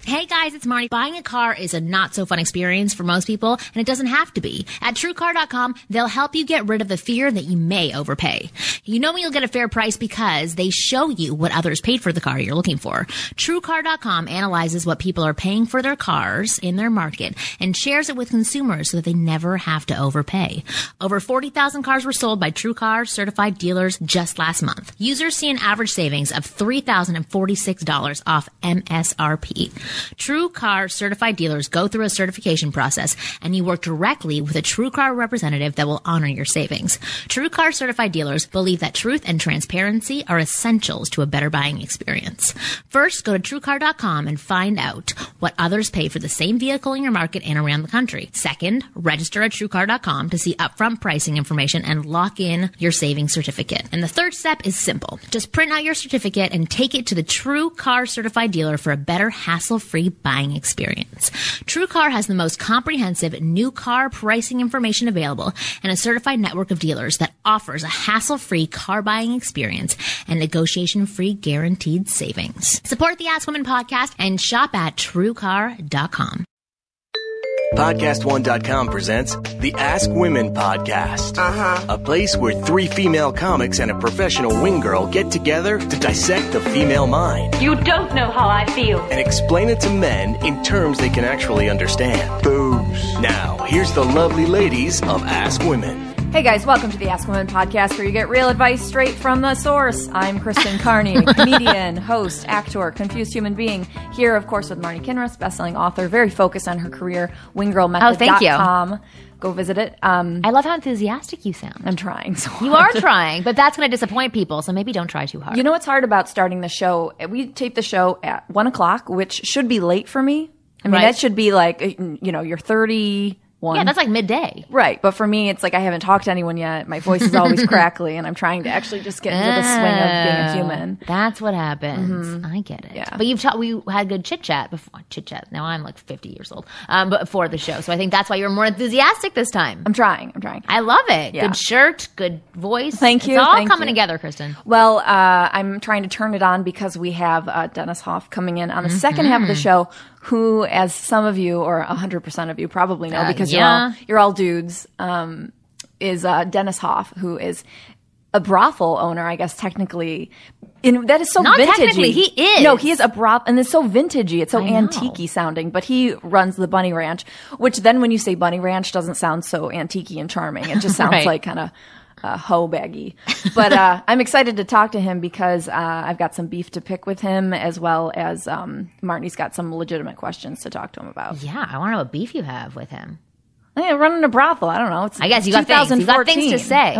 Hey guys, it's Marni. Buying a car is a not so fun experience for most people, and it doesn't have to be. At TrueCar.com, they'll help you get rid of the fear that you may overpay. You know when you'll get a fair price because they show you what others paid for the car you're looking for. TrueCar.com analyzes what people are paying for their cars in their market and shares it with consumers so that they never have to overpay. Over 40,000 cars were sold by TrueCar certified dealers just last month. Users see an average savings of $3,046 off MSRP. TrueCar certified dealers go through a certification process, and you work directly with a TrueCar representative that will honor your savings. TrueCar certified dealers believe that truth and transparency are essentials to a better buying experience. First, go to TrueCar.com and find out what others pay for the same vehicle in your market and around the country. Second, register at TrueCar.com to see upfront pricing information and lock in your savings certificate. And the third step is simple. Just print out your certificate and take it to the TrueCar certified dealer for a better hassle-free buying experience. TrueCar has the most comprehensive new car pricing information available and a certified network of dealers that offers a hassle-free car buying experience and negotiation-free guaranteed savings. Support the Ask Women podcast and shop at TrueCar.com. PodcastOne.com presents the Ask Women podcast. A place where three female comics and a professional wing girl get together to dissect the female mind. You don't know how I feel. And explain it to men in terms they can actually understand. Boobs. Now, here's the lovely ladies of Ask Women. Hey guys, welcome to the Ask Women podcast where you get real advice straight from the source. I'm Kristen Carney, comedian, host, actor, confused human being. Here, of course, with Marni Kinrys, bestselling author, very focused on her career, winggirlmethod.com. Oh, thank you. Go visit it. I love how enthusiastic you sound. I'm trying so hard. You are trying, but that's going to disappoint people, so maybe don't try too hard. You know what's hard about starting the show? We tape the show at 1 o'clock, which should be late for me. I mean, that should be like, you know, you're 31. Yeah, that's like midday. Right. But for me, it's like I haven't talked to anyone yet. My voice is always crackly, and I'm trying to actually just get into the swing of being a human. That's what happens. I get it. Yeah. But we had good chit-chat before. Chit-chat. Now I'm like 50 years old. But before the show. So I think that's why you're more enthusiastic this time. I'm trying. I love it. Yeah. Good shirt, good voice. Thank you. It's all Thank coming you. together, Kristen. Well, I'm trying to turn it on because we have Dennis Hoff coming in on the second half of the show, who, as some of you, or 100% of you probably know, because you're all dudes, is Dennis Hoff, who is a brothel owner, I guess technically. That is so Not vintagey. technically, he is. No, he is a brothel, and it's so vintagey. It's so antique-y sounding. But he runs the Bunny Ranch, which then when you say Bunny Ranch doesn't sound so antique-y and charming. It just sounds like kind of hoe baggy. But I'm excited to talk to him because I've got some beef to pick with him, as well as Marni's got some legitimate questions to talk to him about. Yeah, I want to know what beef you have with him. Yeah, running a brothel. I don't know. I guess you got things. You got things to say.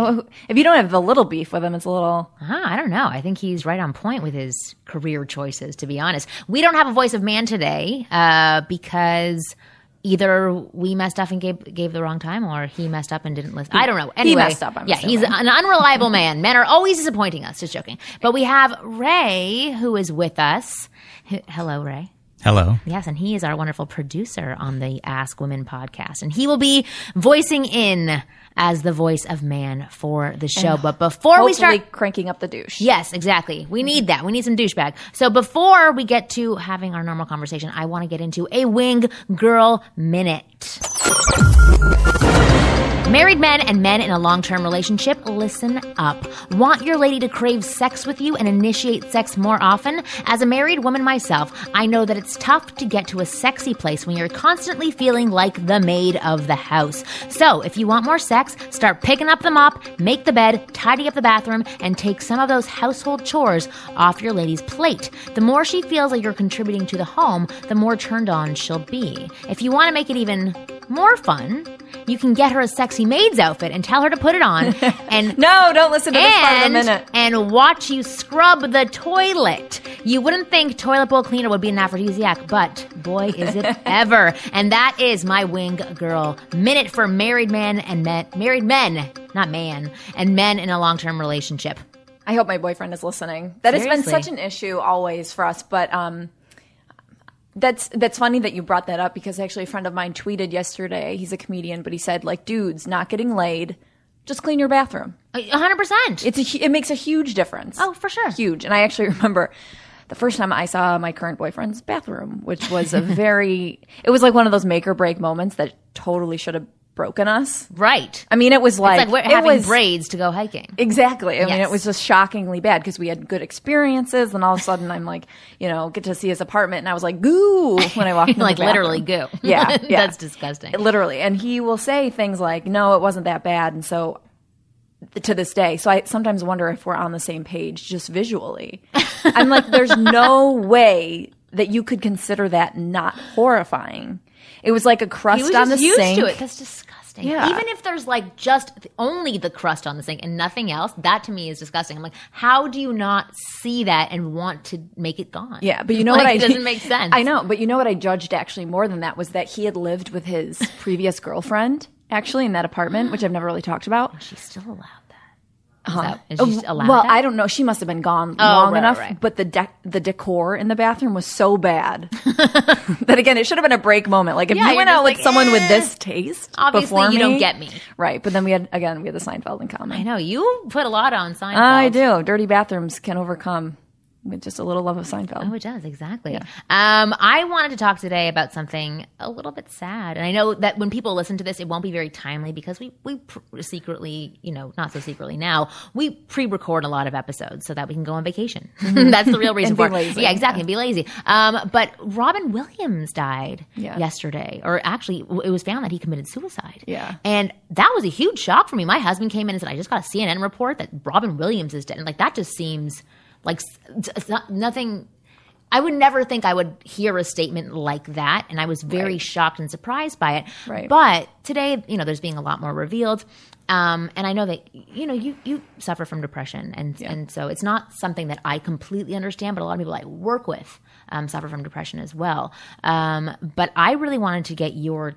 If you don't have the little beef with him, it's a little... I don't know. I think he's right on point with his career choices, to be honest. We don't have a voice of man today because either we messed up and gave the wrong time, or he messed up and didn't listen. I don't know. Anyway, he messed up. He's an unreliable man. Men are always disappointing us. Just joking. But we have Ray, who is with us. Hello, Ray. Hello. Yes, and he is our wonderful producer on the Ask Women podcast. And he will be voicing in as the voice of man for the show. But before we start... cranking up the douche. Yes, exactly. We need that. We need some douchebag. So before we get to having our normal conversation, I want to get into a Wing Girl Minute. Married men and men in a long-term relationship, listen up. Want your lady to crave sex with you and initiate sex more often? As a married woman myself, I know that it's tough to get to a sexy place when you're constantly feeling like the maid of the house. So, if you want more sex, start picking up the mop, make the bed, tidy up the bathroom, and take some of those household chores off your lady's plate. The more she feels like you're contributing to the home, the more turned on she'll be. If you want to make it even more fun, you can get her a sexy maid's outfit and tell her to put it on. And no, don't listen to this part of the minute. And watch you scrub the toilet. You wouldn't think toilet bowl cleaner would be an aphrodisiac, but boy, is it ever. And that is my Wing Girl Minute for married men, not man, and men in a long-term relationship. I hope my boyfriend is listening. That has been such an issue always for us, but That's funny that you brought that up, because actually a friend of mine tweeted yesterday. He's a comedian, but he said, like, dudes not getting laid, just clean your bathroom. 100%. It makes a huge difference. Oh, for sure. Huge. And I actually remember the first time I saw my current boyfriend's bathroom, which was it was like one of those make or break moments that totally should have broken us. Right. I mean, it was like, it's like we're having braids to go hiking. Exactly. I mean, it was just shockingly bad because we had good experiences, and all of a sudden I'm like, get to see his apartment, and I was like, goo, when I walked in like the bathroom. literally goo. Yeah. That's disgusting. Literally. And he will say things like, no, it wasn't that bad. And so to this day, so I sometimes wonder if we're on the same page just visually. I'm like, there's no way that you could consider that not horrifying. It was like a crust on the sink. He was just used to it. That's disgusting. Yeah. Even if there's like just only the crust on the sink and nothing else, that to me is disgusting. I'm like, how do you not see that and want to make it gone? Yeah, but you know what it doesn't make sense. I know, but you know what I judged actually more than that was that he had lived with his previous girlfriend actually in that apartment, which I've never really talked about. She's still allowed that. Is she allowed well, that? I don't know. She must have been gone long enough. Right. But the decor in the bathroom was so bad that again, it should have been a break moment. Like if you went out with someone with this taste, obviously before you don't get me, right? But then we had the Seinfeld in common. I know you put a lot on Seinfeld. I do. Dirty bathrooms can overcome with just a little love of Seinfeld. Oh, it does, exactly. Yeah. I wanted to talk today about something a little bit sad. And I know that when people listen to this, it won't be very timely because we secretly, not so secretly now, we pre-record a lot of episodes so that we can go on vacation. That's the real reason for it. Lazy. Yeah, exactly, and be lazy. But Robin Williams died Yeah. yesterday. Or actually, it was found that he committed suicide. Yeah. And that was a huge shock for me. My husband came in and said, I just got a CNN report that Robin Williams is dead. And that just seems like nothing. I would never think I would hear a statement like that, and I was very shocked and surprised by it. Right. But today, there's being a lot more revealed, and I know that you suffer from depression, and so it's not something that I completely understand. But a lot of people I work with suffer from depression as well. But I really wanted to get your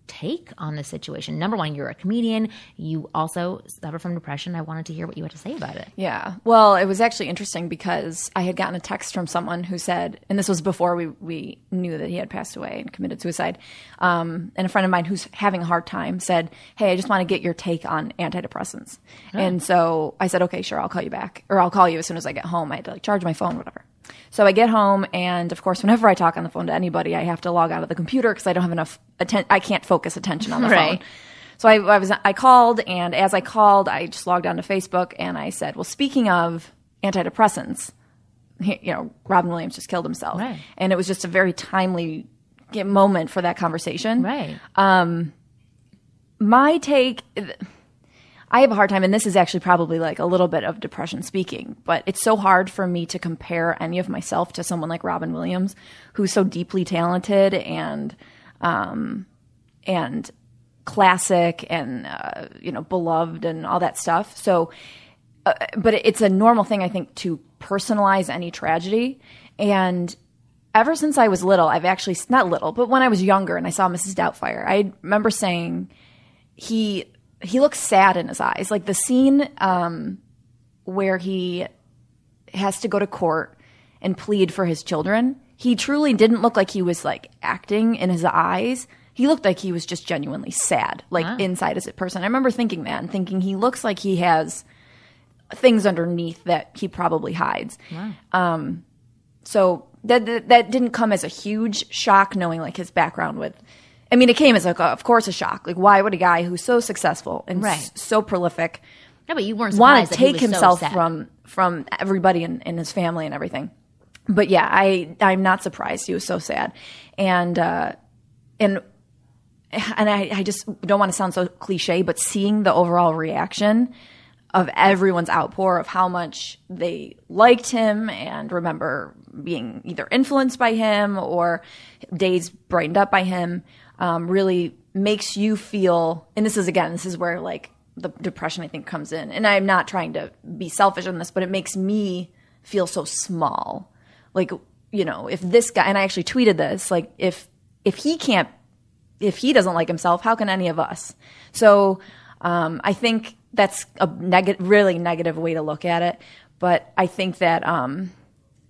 take on this situation. Number one, you're a comedian. You also suffer from depression. I wanted to hear what you had to say about it. Yeah. Well, it was actually interesting because I had gotten a text from someone who said, and this was before we knew that he had passed away and committed suicide, and a friend of mine who's having a hard time said, hey, I just want to get your take on antidepressants. Oh. And so I said, okay, sure, I'll call you back. Or I'll call you as soon as I get home. I had to charge my phone, whatever. So I get home, and of course, whenever I talk on the phone to anybody, I have to log out of the computer because I don't have enough I can't focus attention on the phone. So I called, and as I called, I just logged on to Facebook, and I said, well, speaking of antidepressants, Robin Williams just killed himself. Right. And it was just a very timely moment for that conversation. Right. My take, I have a hard time, and this is actually probably like a little bit of depression speaking, but it's so hard for me to compare any of myself to someone like Robin Williams, who's so deeply talented and classic and beloved and all that stuff. So, but it's a normal thing, I think, to personalize any tragedy. And ever since I was little, I've actually not little, but when I was younger and I saw Mrs. Doubtfire, I remember saying he looks sad in his eyes. Like the scene where he has to go to court and plead for his children, he truly didn't look like he was like acting in his eyes. He looked like he was just genuinely sad, like inside as a person. I remember thinking that and thinking he looks like he has things underneath that he probably hides. Wow. So that didn't come as a huge shock, knowing like his background with. I mean, it came as of course, a shock. Like, why would a guy who's so successful and so prolific, no, but you weren't want to that take he was himself so sad. from everybody in his family and everything? But yeah, I'm not surprised he was so sad, and I just don't want to sound so cliche, but seeing the overall reaction of everyone's outpour of how much they liked him and remember being either influenced by him or days brightened up by him, really makes you feel, and this is where like the depression I think comes in. And I'm not trying to be selfish in this, but it makes me feel so small. Like, if this guy, and I actually tweeted this, like if he doesn't like himself, how can any of us? So I think that's a really negative way to look at it. But I think that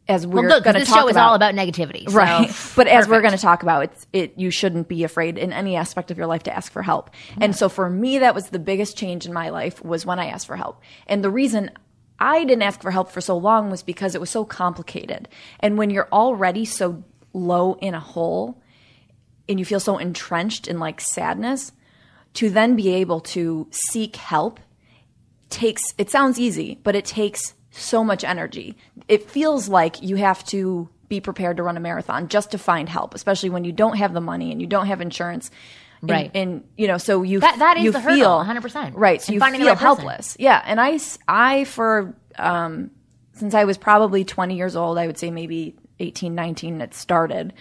as we're going to talk about, this show is all about negativity, so. Right? But as we're going to talk about, you shouldn't be afraid in any aspect of your life to ask for help. Yeah. And so for me, that was the biggest change in my life was when I asked for help. And the reason I didn't ask for help for so long was because it was so complicated. And when you're already so low in a hole and you feel so entrenched in like sadness, to then be able to seek help it sounds easy, but it takes so much energy. It feels like you have to be prepared to run a marathon just to find help, especially when you don't have the money and you don't have insurance. Right. And you know, so that is you the feel, hurdle, 100%. Right. So you feel helpless. Yeah. And I for, since I was probably 20 years old, I would say maybe 18, 19, it started,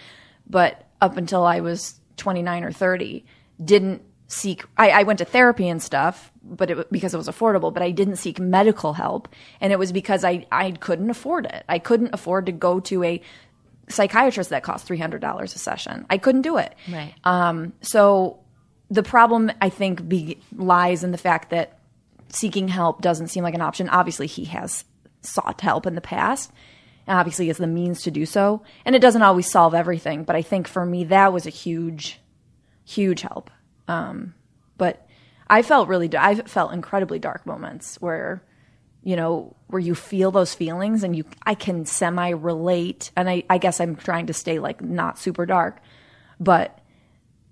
but up until I was 29 or 30, didn't seek, I went to therapy and stuff, but because it was affordable, but I didn't seek medical help. And it was because I couldn't afford it. I couldn't afford to go to a psychiatrist that cost $300 a session. I couldn't do it. Right. So the problem, I think, lies in the fact that seeking help doesn't seem like an option. Obviously, he has sought help in the past, and obviously he has the means to do so. And it doesn't always solve everything, but I think for me, that was a huge, huge help. But I felt incredibly dark moments where, you know, where you feel those feelings and I can semi-relate. And I guess I'm trying to stay like not super dark, but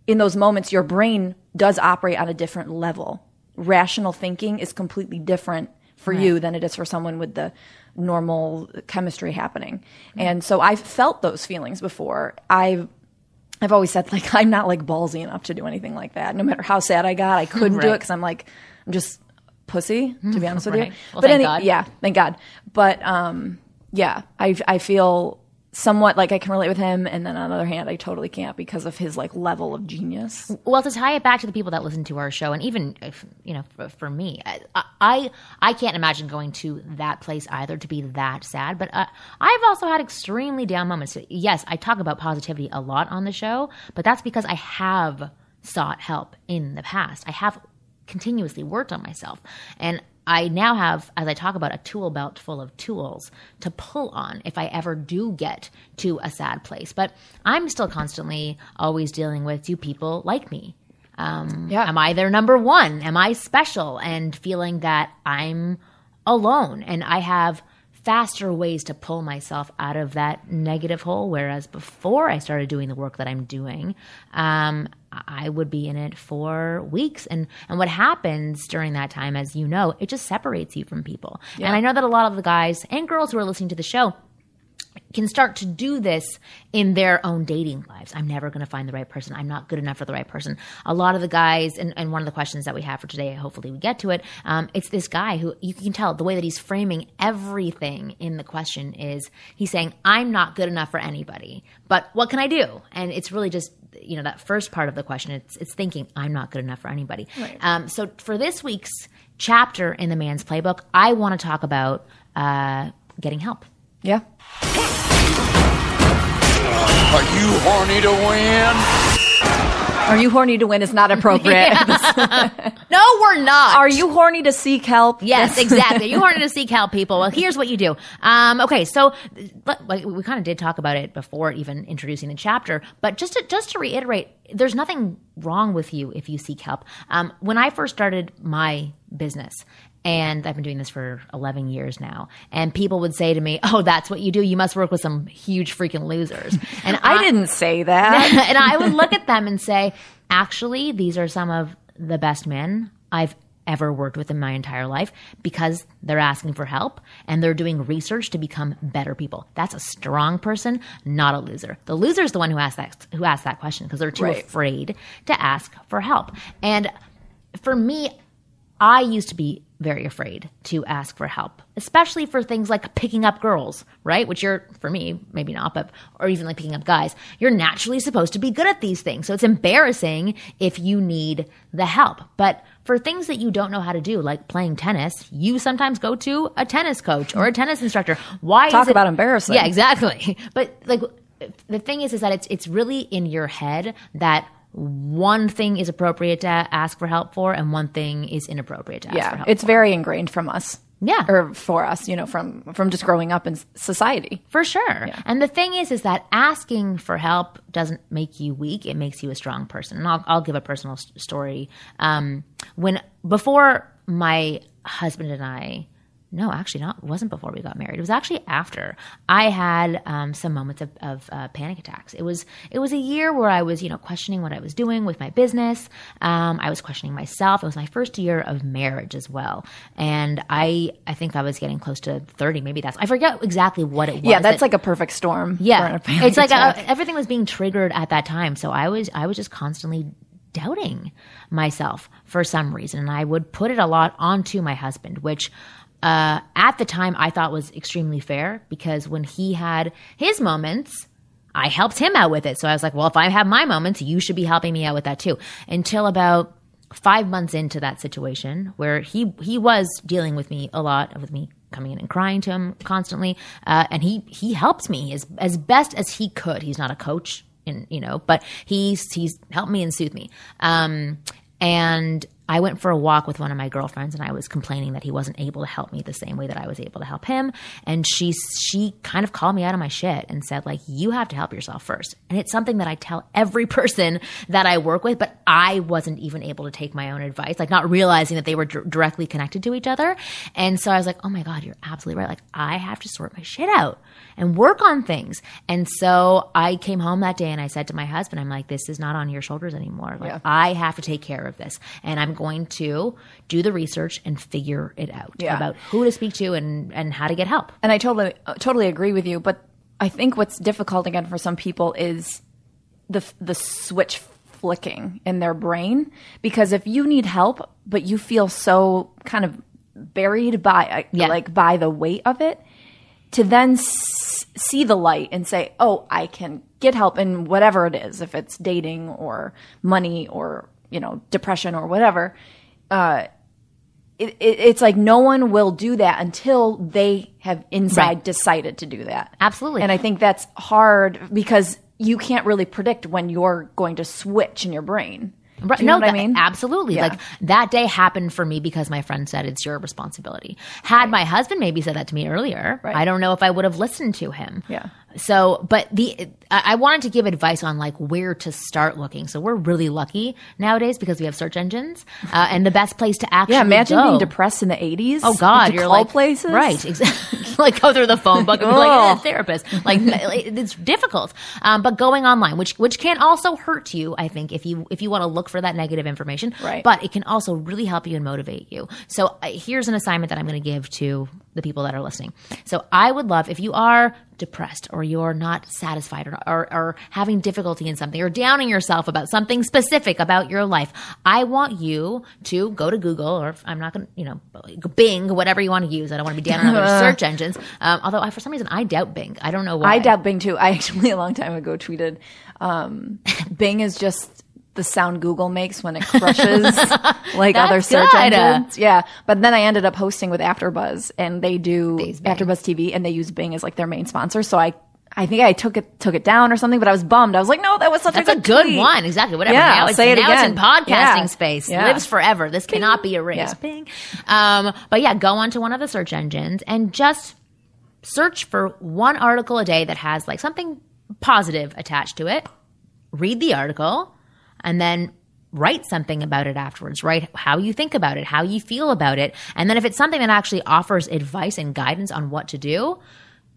in those moments, your brain does operate on a different level. Rational thinking is completely different for you than it is for someone with the normal chemistry happening. And so I've felt those feelings before. I've always said, like, I'm not like ballsy enough to do anything like that. No matter how sad I got, I couldn't do it because I'm just pussy, to be honest with you. Well, but thank God. Yeah, thank God. But yeah, I feel somewhat like I can relate with him, and then on the other hand, I totally can't because of his like level of genius. Well, to tie it back to the people that listen to our show, and even if, you know, for me, I can't imagine going to that place either to be that sad. But I've also had extremely down moments. Yes, I talk about positivity a lot on the show, but that's because I have sought help in the past. I have continuously worked on myself, and I now have, as I talk about, a tool belt full of tools to pull on if I ever do get to a sad place. But I'm still constantly always dealing with, do people like me? Am I their number one? Am I special? And feeling that I'm alone and I have faster ways to pull myself out of that negative hole. Whereas before I started doing the work that I'm doing, I would be in it for weeks. And what happens during that time, as you know, it just separates you from people. Yeah. And I know that a lot of the guys and girls who are listening to the show can start to do this in their own dating lives. I'm never going to find the right person. I'm not good enough for the right person. A lot of the guys, and one of the questions that we have for today, hopefully we get to it, it's this guy who you can tell the way that he's framing everything in the question is he's saying, I'm not good enough for anybody, but what can I do? And it's really just, you know, that first part of the question, it's thinking, I'm not good enough for anybody. Right. So for this week's chapter in the Man's Playbook, I want to talk about getting help. Yeah. Are you horny to win? Are you horny to win is not appropriate. No, we're not. Are you horny to seek help? Yes, exactly. Are you horny to seek help, people? Well, here's what you do. Okay, so we kind of did talk about it before even introducing the chapter, but just to reiterate, there's nothing wrong with you if you seek help. When I first started my business, and I've been doing this for 11 years now, and people would say to me, oh, that's what you do? You must work with some huge freaking losers. And I didn't say that. And I would look at them and say, actually, these are some of the best men I've ever worked with in my entire life because they're asking for help and they're doing research to become better people. That's a strong person, not a loser. The loser is the one who asked that question because they're too afraid to ask for help. And for me, I used to be very afraid to ask for help, especially for things like picking up girls, right? Which you're, for me, maybe not, but, or even like picking up guys. You're naturally supposed to be good at these things. So it's embarrassing if you need the help. But for things that you don't know how to do, like playing tennis, you sometimes go to a tennis coach or a tennis instructor. Why Talk about embarrassing. Yeah, exactly. But like the thing is that it's really in your head that one thing is appropriate to ask for help for and one thing is inappropriate to ask for help it's for. very ingrained from us. Yeah. Or for us, you know, from just growing up in society. For sure. Yeah. And the thing is that asking for help doesn't make you weak. It makes you a strong person. And I'll give a personal story. Before my husband and I No, actually not. It wasn't before we got married. It was actually after. I had some moments of panic attacks. It was a year where I was, questioning what I was doing with my business. I was questioning myself. It was my first year of marriage as well. And I think I was getting close to 30. Maybe I forget exactly what it was. Yeah, that's like a perfect storm. Yeah. It's like everything was being triggered at that time. So I was just constantly doubting myself for some reason. And I would put it a lot onto my husband, which at the time I thought was extremely fair, because when he had his moments, I helped him out with it. So I was like, well, if I have my moments, you should be helping me out with that too. Until about 5 months into that situation, where he was dealing with me a lot, with me coming in and crying to him constantly. And he helped me as best as he could. He's not a coach, but he's helped me and soothed me. And I went for a walk with one of my girlfriends, and I was complaining that he wasn't able to help me the same way that I was able to help him. And she kind of called me out of my shit and said, like, you have to help yourself first. And it's something that I tell every person that I work with, but I wasn't even able to take my own advice, like not realizing that they were directly connected to each other. And so I was like, oh my God, you're absolutely right. Like, I have to sort my shit out and work on things. And so I came home that day and I said to my husband, I'm like, this is not on your shoulders anymore. Like, I have to take care of this. And I'm going to do the research and figure it out about who to speak to and how to get help. And I totally agree with you. But I think what's difficult again for some people is the switch flicking in their brain. Because if you need help, but you feel so kind of buried by by the weight of it, to then see the light and say, oh, I can get help in whatever it is, if it's dating or money or, depression or whatever. It's like no one will do that until they have inside decided to do that. Absolutely. And I think that's hard because you can't really predict when you're going to switch in your brain. Right. Do you know what I mean? Absolutely. Yeah. Like, that day happened for me because my friend said it's your responsibility. Had my husband maybe said that to me earlier, I don't know if I would have listened to him. Yeah. So, but I wanted to give advice on like where to start looking. So we're really lucky nowadays because we have search engines, and the best place to actually imagine being depressed in the 80s. Oh God, you're like places, right? Exactly. Like go through the phone book and be like, therapist. Like it's difficult. But going online, which can also hurt you, I think, if you want to look for that negative information. Right. But it can also really help you and motivate you. So here's an assignment that I'm going to give to the people that are listening. So I would love, if you are depressed or you're not satisfied or having difficulty in something or downing yourself about something specific about your life, I want you to go to Google, or I'm not going to, Bing, whatever you want to use. I don't want to be down on other search engines. Although for some reason I doubt Bing. I don't know why. I doubt Bing too. I actually a long time ago tweeted, Bing is just the sound Google makes when it crushes like other search engines. Yeah. But then I ended up hosting with AfterBuzz, and they do AfterBuzz TV, and they use Bing as like their main sponsor. So I think I took it down or something, but I was bummed. I was like, no, that was such a good tweet. One. Exactly. Whatever. Yeah, now it's in podcasting space. Yeah. Lives forever. This cannot be erased. Yeah. Bing. But yeah, go onto one of the search engines and just search for one article a day that has like something positive attached to it. Read the article. And then write something about it afterwards. Write how you think about it, how you feel about it. And then if it's something that actually offers advice and guidance on what to do,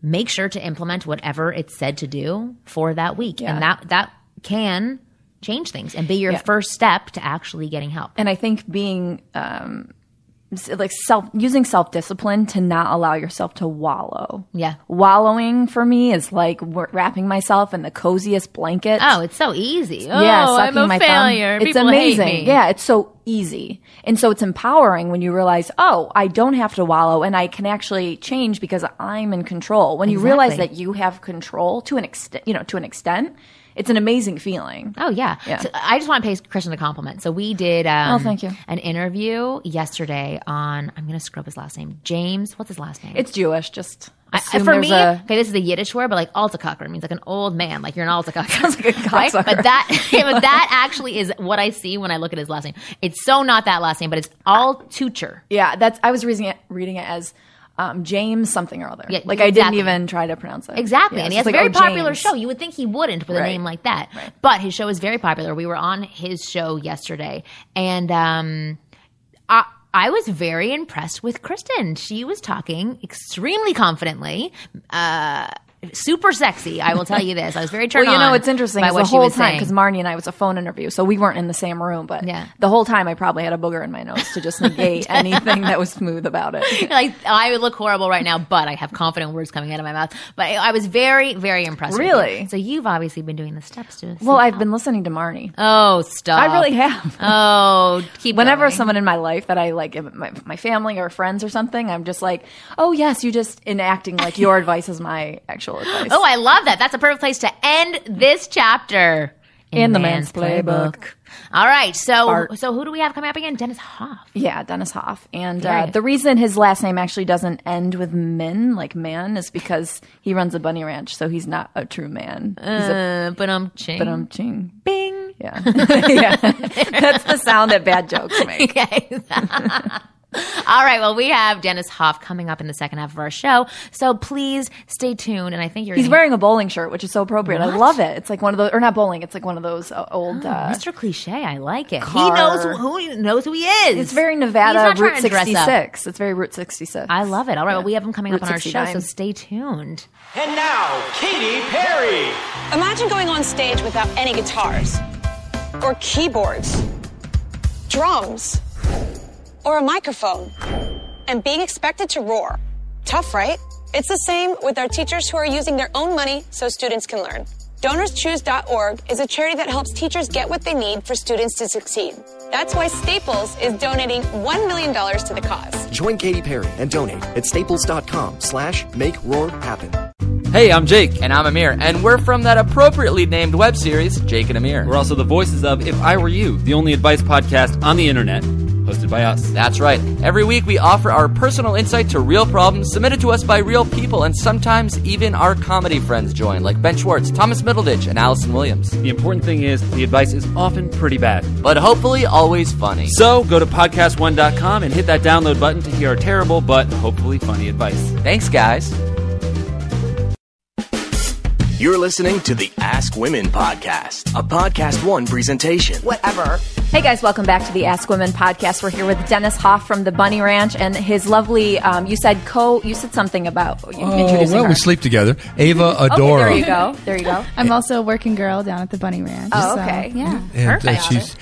make sure to implement whatever it's said to do for that week. Yeah. And that can change things and be your first step to actually getting help. And I think being using self-discipline to not allow yourself to wallow. Yeah. Wallowing for me is like wrapping myself in the coziest blanket. Oh, it's so easy. Oh, I'm a failure. It's amazing. Hate me. Yeah, it's so easy. And so it's empowering when you realize, oh, I don't have to wallow and I can actually change because I'm in control. When you realize that you have control to an extent, it's an amazing feeling. Oh, yeah. So I just want to pay Kristen a compliment. So we did thank you. An interview yesterday on, I'm going to screw up his last name, James. What's his last name? It's Jewish. Just for me, this is a Yiddish word, but like Altakacker means like an old man. Like you're an Altakacker. Sounds like a cocksucker. Right? But that actually is what I see when I look at his last name. It's so not that last name, but it's Altucher. Yeah, I was reading it as James something or other. Yeah, like I didn't even try to pronounce it. Exactly. Yeah, and he has a very popular show. You would think he wouldn't with a name like that. Right. But his show is very popular. We were on his show yesterday. And I was very impressed with Kristen. She was talking extremely confidently. Super sexy, I will tell you this. I was very turned on. Well, it's interesting. By what the she whole was time, saying. because Marni and I was a phone interview, so we weren't in the same room. But the whole time, I probably had a booger in my nose to just negate anything that was smooth about it. Like, I would look horrible right now, but I have confident words coming out of my mouth. But I was very, very impressed. Really? With you. So you've obviously been doing the steps to. Well, I've been listening to Marni. Oh, stop! I really have. Oh, keep. Whenever going. someone in my life that I like, my family or friends or something, I'm just like, oh yes, you just enacting like your advice is my actual advice. Oh, I love that. That's a perfect place to end this chapter in the Man's Playbook. All right, so who do we have coming up again? Dennis Hoff. Yeah, Dennis Hoff. And the reason his last name actually doesn't end with min, like man, is because he runs a bunny ranch, so he's not a true man. He's ching. Bing. Yeah. Yeah. That's the sound that bad jokes make. Okay. All right, well, we have Dennis Hoff coming up in the second half of our show, so please stay tuned. And I think he's wearing a bowling shirt, which is so appropriate. What? I love it. It's like one of those, or not bowling. It's like one of those old. Mr. Cliche, I like it. Car. He knows who he is. It's very Nevada Route 66. It's very Route 66. I love it. All right, well, we have him coming Route up on our 69. show, so stay tuned. And now, Katy Perry. Imagine going on stage without any guitars, or keyboards, drums, or a microphone, and being expected to roar. Tough, right? It's the same with our teachers who are using their own money so students can learn. DonorsChoose.org is a charity that helps teachers get what they need for students to succeed. That's why Staples is donating $1 million to the cause. Join Katy Perry and donate at staples.com/MakeRoarHappen. Hey, I'm Jake. And I'm Amir. And we're from that appropriately named web series, Jake and Amir. We're also the voices of If I Were You, the only advice podcast on the internet, hosted by us. That's right. Every week we offer our personal insight to real problems submitted to us by real people, and sometimes even our comedy friends join, like Ben Schwartz, Thomas Middleditch, and Allison Williams. The important thing is the advice is often pretty bad, but hopefully always funny. So go to podcast1.com and hit that download button to hear our terrible but hopefully funny advice. Thanks, guys. You're listening to the Ask Women podcast, a Podcast One presentation. Whatever. Hey guys, welcome back to the Ask Women podcast. We're here with Dennis Hoff from the Bunny Ranch and his lovely, you said something about introducing her. We sleep together. Ava Adora. Okay, there you go. I'm also a working girl down at the Bunny Ranch. Oh, okay. So, yeah. And, perfect.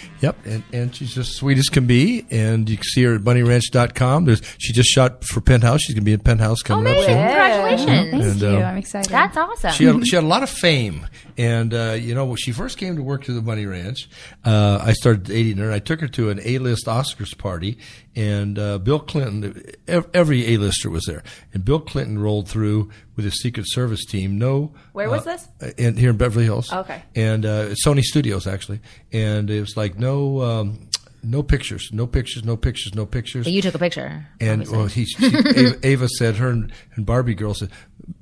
And she's just sweet as can be. And you can see her at bunnyranch.com. She just shot for Penthouse. She's going to be in Penthouse coming up soon. Congratulations. Thank you. I'm excited. That's awesome. She had a lot of fame. And, when she first came to work to the Bunny Ranch, I started dating her. And I took her to an A-list Oscars party. And Bill Clinton, every A-lister was there. And Bill Clinton rolled through with his Secret Service team. Where was this? Here in Beverly Hills. Okay. And Sony Studios, actually. And it was like no pictures. But you took a picture. And Ava said, her and Barbie girl said,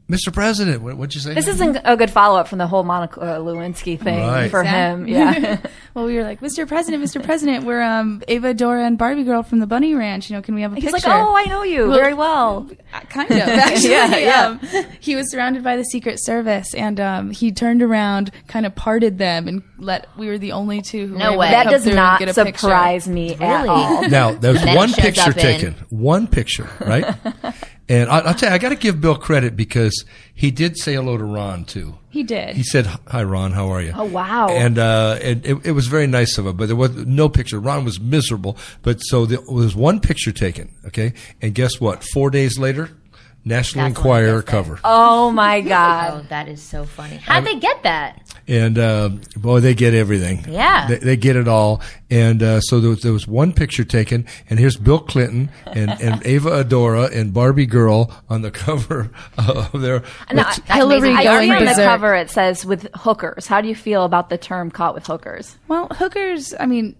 Mr. President, what'd you say? This isn't a good follow-up from the whole Monica Lewinsky thing for him. Yeah. Well, we were like, Mr. President, we're Ava Adora and Barbie Girl from the Bunny Ranch. Can we have a picture? He's like, oh, I know you very well. Kind of, actually. He was surrounded by the Secret Service, and he turned around, kind of parted them, and we were the only two who were That able to does come not through and get a surprise me at all. Now, there was one picture taken. One picture, right? And I'll tell you, I got to give Bill credit because he did say hello to Ron too. He did. He said, "Hi, Ron. How are you?" Oh, wow. And it was very nice of him. But there was no picture. Ron was miserable. But so there was one picture taken. Okay, and guess what? 4 days later, National Enquirer cover. Oh my God! Oh, that is so funny. How'd they get that? And boy, they get everything. Yeah, they get it all. And so there was one picture taken, and here's Bill Clinton and Ava Adora and Barbie Girl on the cover of their. Hillary I going see on the berserk. cover it says with hookers. How do you feel about the term "caught with hookers"? Well, hookers. I mean,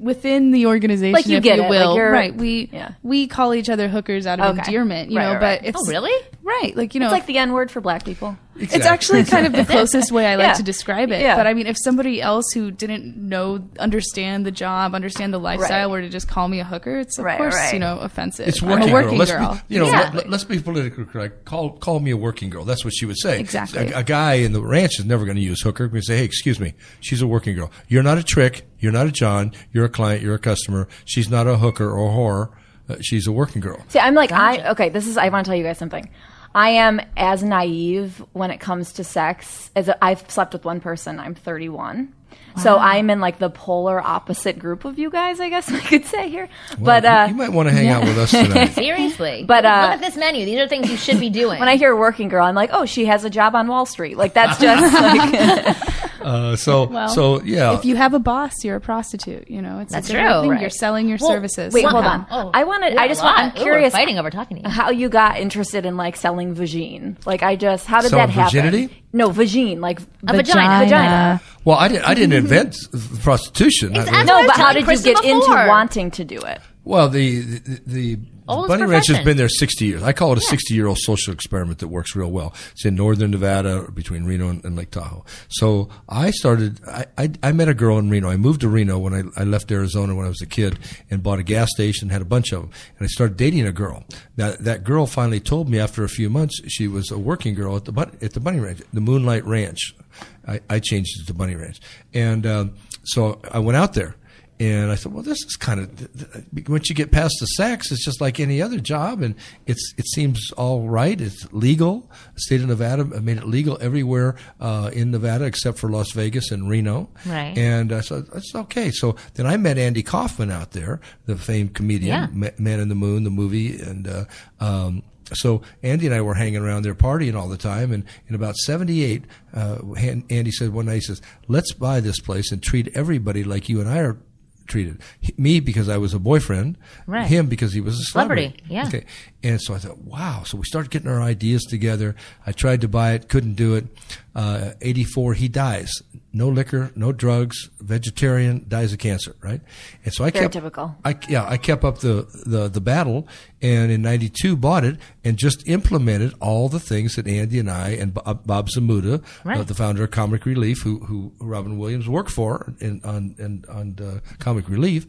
within the organization, like you if get you it, will, like right? We call each other hookers out of endearment, you know. Right. But it's really? Right. Like, it's like the N-word for black people. Exactly. It's actually kind of the closest way I like to describe it. Yeah. But I mean, if somebody else who didn't understand the job, understand the lifestyle, were to just call me a hooker, it's of course, offensive. It's I'm a working girl. Let's be politically correct. Call me a working girl. That's what she would say. Exactly. A guy in the ranch is never going to use hooker. We say, hey, excuse me, she's a working girl. You're not a trick. You're not a John. You're a client. You're a customer. She's not a hooker or a whore. She's a working girl. See, I'm like, I want to tell you guys something. I am as naive when it comes to sex as I've slept with one person. I'm 31. Wow. So I'm in like the polar opposite group of you guys, I guess I could say here. Well, but you might want to hang out with us tonight. Seriously. But look at this menu. These are things you should be doing. When I hear working girl, I'm like, oh, she has a job on Wall Street. Like that's just like So yeah. If you have a boss, you're a prostitute. It's that's a true. Thing. Right. You're selling your services. Wait, hold on. I'm curious. We're fighting over talking to you. How you got interested in like selling vagine? Like how did that happen? Virginity? No, vagine, like a vagina. Well, I didn't invent No, prostitution. but how did you get into wanting to do it? Well, the Bunny Ranch has been there 60 years. I call it a 60-year-old social experiment that works real well. It's in northern Nevada between Reno and Lake Tahoe. So I met a girl in Reno. I moved to Reno when I left Arizona when I was a kid and bought a gas station, had a bunch of them. And I started dating a girl. Now, that girl finally told me after a few months she was a working girl at the Bunny Ranch, the Moonlight Ranch. I changed it to Bunny Ranch. And so I went out there. And I thought, well, this is kind of, once you get past the sex, it's just like any other job. And it seems all right. It's legal. The state of Nevada made it legal everywhere in Nevada except for Las Vegas and Reno. Right. And so it's okay. So then I met Andy Kaufman out there, the famed comedian, Man in the Moon, the movie. And so Andy and I were hanging around there partying all the time. And in about 78, Andy said one night, he says, let's buy this place and treat everybody like you and I are treated. Me because I was a boyfriend, right. Him because he was a celebrity. Yeah. Okay. And so I thought, wow. So we started getting our ideas together. I tried to buy it, couldn't do it. 84, he dies. No liquor, no drugs, vegetarian, dies of cancer, right? And so I kept typical. I kept up the battle, and in 92 bought it and just implemented all the things that Andy and I and Bob Zamuda, right. The founder of Comic Relief, who Robin Williams worked for on Comic Relief.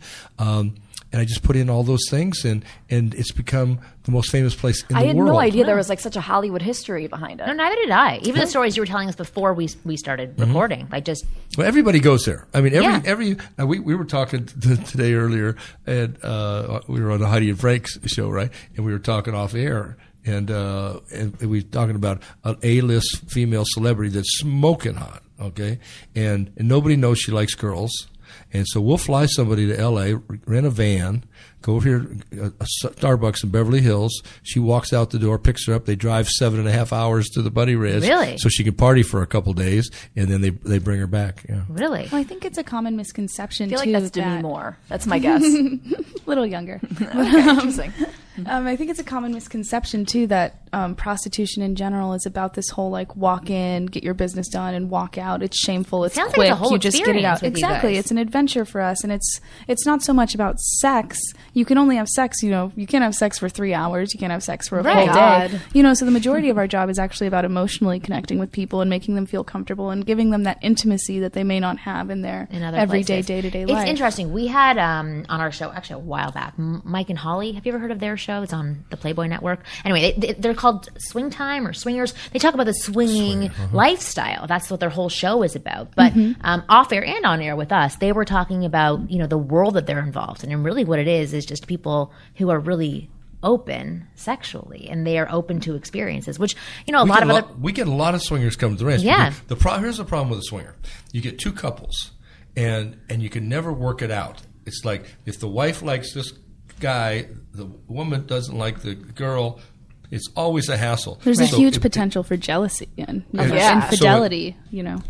And I just put in all those things, and it's become the most famous place in the world. I had no idea there was like such a Hollywood history behind it. No, neither did I. Even the stories you were telling us before we started recording, like just. Well, everybody goes there. I mean, we were talking today earlier, and we were on the Heidi and Frank's show, right? And we were talking off air. And we were talking about an A-list female celebrity that's smoking hot, okay? And nobody knows she likes girls. And so we'll fly somebody to L.A., rent a van, go over here, a Starbucks in Beverly Hills. She walks out the door, picks her up. They drive 7.5 hours to the Bunny Ranch. Really? So she can party for a couple days, and then they bring her back. Yeah. Really? Well, I think it's a common misconception, I feel like that's Demi Moore. That's my guess. A little younger. Okay, interesting. I think it's a common misconception, too, that prostitution in general is about this whole, like, walk in, get your business done, and walk out. It's shameful. It's quick. Like it's a whole you just get it out. Exactly. It's an adventure for us, and it's not so much about sex. You can only have sex, you can't have sex for 3 hours. You can't have sex for a full day. So the majority of our job is actually about emotionally connecting with people and making them feel comfortable and giving them that intimacy that they may not have in their everyday, day-to-day life. It's interesting. We had on our show, actually a while back, Mike and Holly. Have you ever heard of their show? It's on the Playboy Network. Anyway, they're called Swing Time or Swingers. They talk about the swinging lifestyle. That's what their whole show is about. But off air and on air with us, they were talking about the world that they're involved in, and really what it is just people who are really open sexually, and they are open to experiences, which we get a lot of swingers come to the ranch. Yeah. Here's the problem with a swinger: you get two couples, and you can never work it out. It's like if the wife likes this guy, the woman doesn't like the girl. It's always a hassle. There's a huge potential for jealousy and infidelity.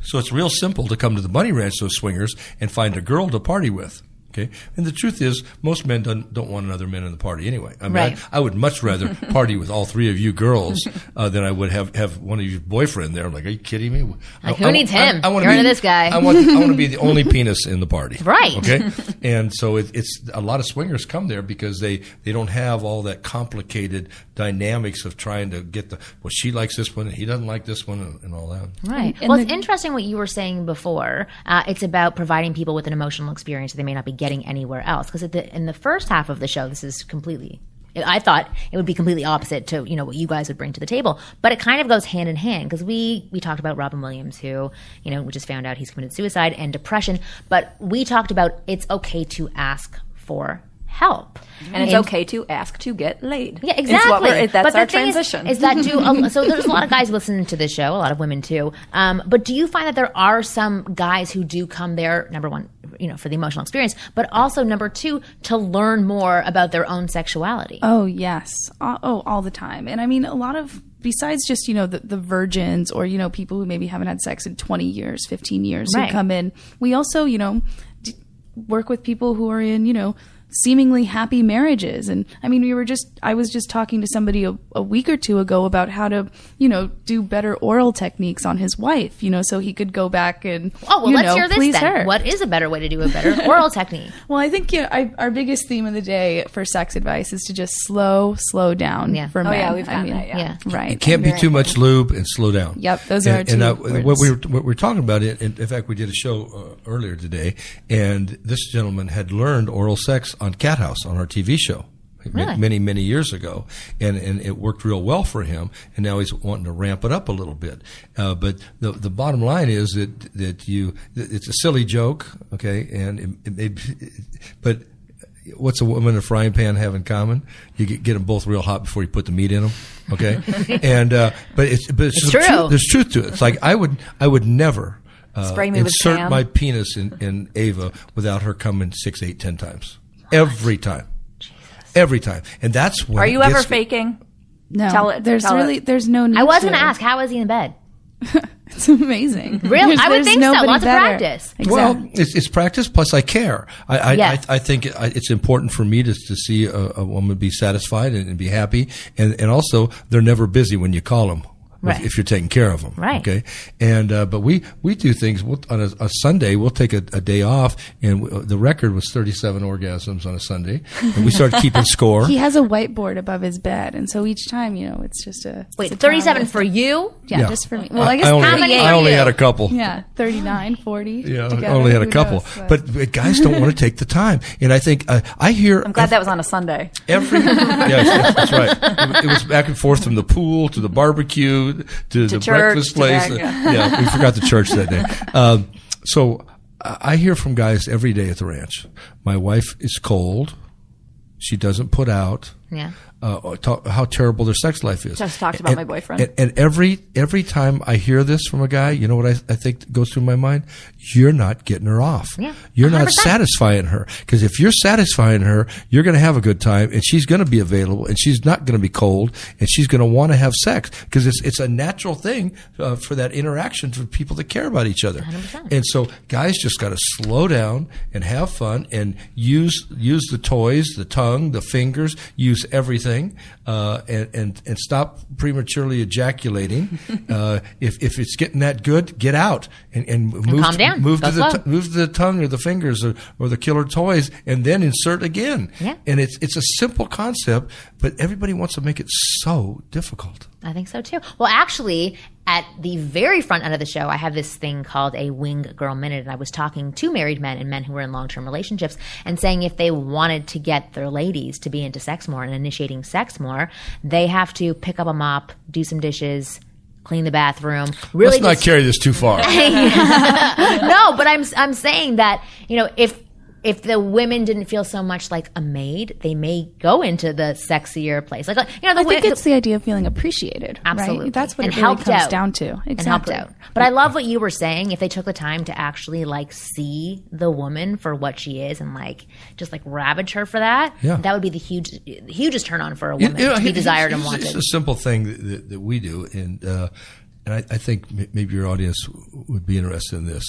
So it's real simple to come to the Bunny Ranch, those swingers, and find a girl to party with. Okay, and the truth is, most men don't want another man in the party anyway. I mean, Right. I would much rather party with all three of you girls than I would have one of your boyfriend there. I'm like, are you kidding me? Like, who needs him? I wanna You're be, into this guy. I want to be the only penis in the party. Right. Okay, and so it's a lot of swingers come there because they don't have all that complicated dynamics of trying to get she likes this one and he doesn't like this one and all that. Right. And Well, it's interesting what you were saying before. It's about providing people with an emotional experience that they may not be getting anywhere else. Because in the first half of the show, this is completely, I thought it would be completely opposite to, what you guys would bring to the table. But it kind of goes hand in hand because we talked about Robin Williams, who, we just found out he's committed suicide and depression. But we talked about it's okay to ask for help. And it's okay to ask to get laid. Yeah, exactly. That's our transition. Is that so there's a lot of guys listening to this show, a lot of women too. But do you find that there are some guys who do come there, number one, for the emotional experience, but also number two, to learn more about their own sexuality? Oh, yes. All the time. And I mean, a lot of, besides just, the virgins or, people who maybe haven't had sex in 20 years, 15 years who come in, we also, work with people who are in, seemingly happy marriages. And I mean, I was just talking to somebody a week or two ago about how to, do better oral techniques on his wife, so he could go back and, let's hear this please then. her. What is a better way to do a better oral technique? Well, I think, our biggest theme of the day for sex advice is to just slow down for men. Yeah, we've got that, yeah. Right. It can't be too much lube and slow down. Yep, those are our two words. What we're talking about, in fact, we did a show earlier today, and this gentleman had learned oral sex on Cat House on our TV show. Really? Many years ago, and it worked real well for him, and now he's wanting to ramp it up a little bit. But the bottom line is that it's a silly joke, okay, and but what's a woman and a frying pan have in common? You get them both real hot before you put the meat in them, okay? And but it's true. There's truth to it. It's like I would never spray me with insert Pam. my penis in Ava without her coming 6, 8, 10 times. Every time. Every time. And that's when Are you ever faking? No. There's no need I was going to to ask, how is he in bed? It's amazing. Really? I would think so. nobody Lots of better. practice. Exactly. Well, it's practice, plus I care. I think it's important for me to see a woman be satisfied and be happy. And also, they're never busy when you call them. Right. If you're taking care of them. Right. Okay. And, but we do things on a Sunday, we'll take a day off, and the record was 37 orgasms on a Sunday. And we started keeping score. He has a whiteboard above his bed, and so each time, it's just a... Wait, it's a 37 for you? Yeah, just for me. Well, I guess I only had a couple. Yeah, 39, 40. Yeah, together. I only had a Who couple. knows, but guys don't want to take the time. And I think, I hear... I'm glad that was on a Sunday. Yes, that's right. It was back and forth from the pool to the barbecue to the church, breakfast place. Yeah, we forgot the church that day. So I hear from guys every day at the ranch. My wife is cold. She doesn't put out. Yeah. How terrible their sex life is. Just talked about my boyfriend. And every time I hear this from a guy, you know what I think goes through my mind? You're not getting her off. Yeah, you're not 100%. satisfying her. Because if you're satisfying her, you're going to have a good time, and she's going to be available, and she's not going to be cold, and she's going to want to have sex. Because it's a natural thing for that interaction for people that care about each other. 100%. And so guys just got to slow down and have fun and use the toys, the tongue, the fingers, use everything. And stop prematurely ejaculating. If it's getting that good, get out and move. Calm down. Move Go to the tongue or the fingers or the killer toys, and then insert again. Yeah. And it's a simple concept, but everybody wants to make it so difficult. I think so too. Well, actually, at the very front end of the show, I have this thing called a Wing Girl Minute, and I was talking to married men and men who were in long-term relationships and saying if they wanted to get their ladies to be into sex more and initiating sex more, they have to pick up a mop, do some dishes, clean the bathroom. Really, let's not carry this too far. No, but I'm saying that, if the women didn't feel so much like a maid, they may go into the sexier place. I think it's the idea of feeling appreciated. Absolutely. Right? That's what and it really helped comes out. down to. Exactly. And helped out. But I love what you were saying. If they took the time to actually see the woman for what she is and just ravage her for that, that would be the hugest turn on for a woman to be desired and wanted. It's a simple thing that we do, and I think maybe your audience would be interested in this.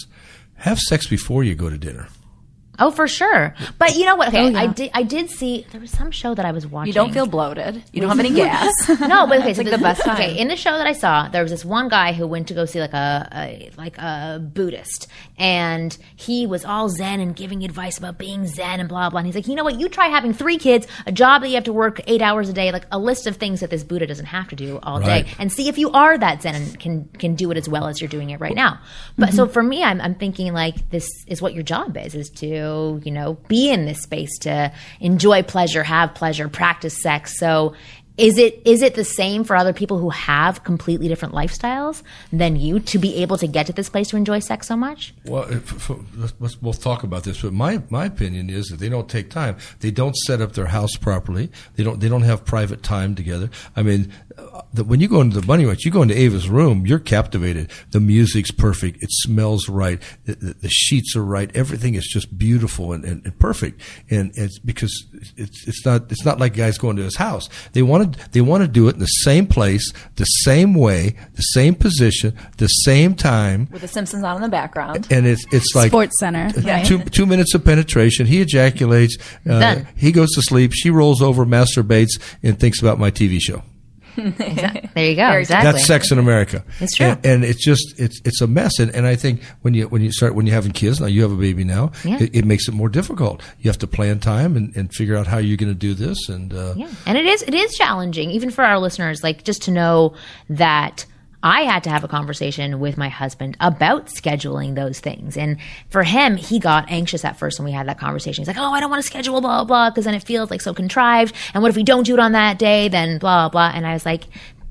Have sex before you go to dinner. Oh, for sure. But you know what? Okay, I did see there was some show that I was watching. You don't feel bloated. You don't have any gas. No, but okay, it's so like the best time. Okay, in the show that I saw, there was this one guy who went to go see like a Buddhist, and he was all Zen and giving advice about being Zen and blah blah. And he's like, you know what? You try having 3 kids, a job that you have to work 8 hours a day, like a list of things that this Buddha doesn't have to do all day, and see if you are that Zen and can do it as well as you're doing it right now. But so for me, I'm thinking like this is what your job is to be in this space, to enjoy pleasure, have pleasure, practice sex. So is it the same for other people who have completely different lifestyles than you to be able to get to this place to enjoy sex so much? Well, let's both talk about this. But my opinion is that they don't take time. They don't set up their house properly. They don't have private time together. I mean, when you go into the Bunny Ranch, you go into Ava's room, you're captivated. The music's perfect. It smells right. The sheets are right. Everything is just beautiful and perfect. And it's because it's not like guys going to his house. They want to do it in the same place, the same way, the same position, the same time. With the Simpsons on in the background. And it's like Sports Center. Right. 2 minutes of penetration. He ejaculates. He goes to sleep. She rolls over, masturbates, and thinks about my TV show. Exactly. There you go. Exactly. That's sex in America. It's true. And it's a mess. And I think when you're having kids, now you have a baby now, it makes it more difficult. You have to plan time and figure out how you're going to do this. And and it is challenging, even for our listeners, like just to know that I had to have a conversation with my husband about scheduling those things. And for him, he got anxious at first when we had that conversation. He's like, oh, I don't want to schedule blah, blah, blah, because then it feels like so contrived. And what if we don't do it on that day? Then blah, blah. And I was like,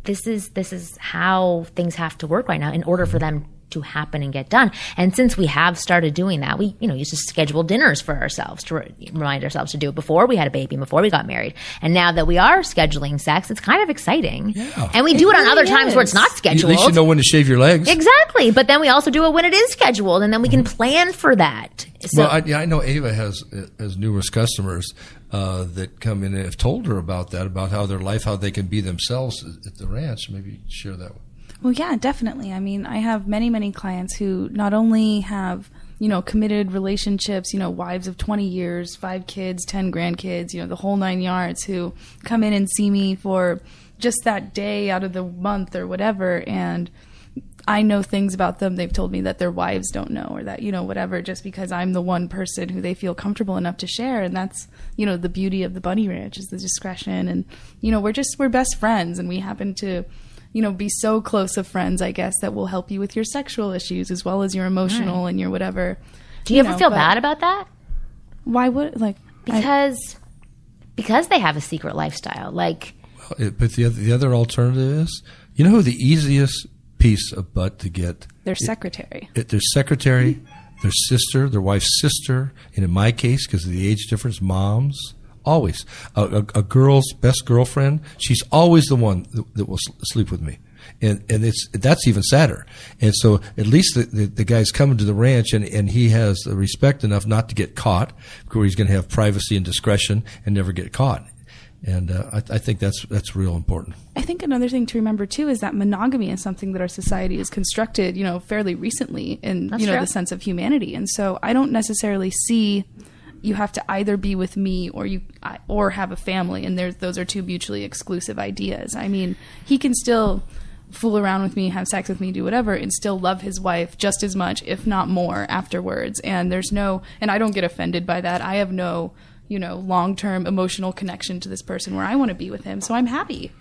this is how things have to work right now in order for them to happen and get done. And since we have started doing that, we used to schedule dinners for ourselves to remind ourselves to do it before we had a baby, before we got married. And now that we are scheduling sex, it's kind of exciting. Yeah. And we do it on other times where it's not scheduled. At least you know when to shave your legs. Exactly. But then we also do it when it is scheduled, and then we can plan for that. So, well, I know Ava has numerous customers that come in and have told her about that, about how their life, how they can be themselves at the ranch. Maybe share that one. Well, yeah, definitely. I mean, I have many, many clients who not only have, committed relationships, wives of 20 years, 5 kids, 10 grandkids, the whole 9 yards, who come in and see me for just that day out of the month or whatever. And I know things about them they've told me that their wives don't know, or that, whatever, just because I'm the one person who they feel comfortable enough to share. And that's, the beauty of the Bunny Ranch is the discretion. And, we're best friends, and we happen to be so close of friends, I guess, that will help you with your sexual issues as well as your emotional and your whatever. Do you ever feel bad about that? Why would, because they have a secret lifestyle, like. Well, but the other alternative is, who the easiest piece of butt to get? Their secretary. Their secretary, their sister, their wife's sister, and in my case, because of the age difference, moms. Always. A girl's best girlfriend, she's always the one that will sleep with me. And that's even sadder. And so at least the guy's coming to the ranch and he has the respect enough not to get caught, where he's going to have privacy and discretion and never get caught. And I think that's real important. I think another thing to remember too is that monogamy is something that our society has constructed, fairly recently in the sense of humanity. And so I don't necessarily see you have to either be with me or have a family, and those are two mutually exclusive ideas. I mean, he can still fool around with me, have sex with me, do whatever, and still love his wife just as much, if not more, afterwards. And and I don't get offended by that. I have no, long-term emotional connection to this person where I want to be with him, so I'm happy.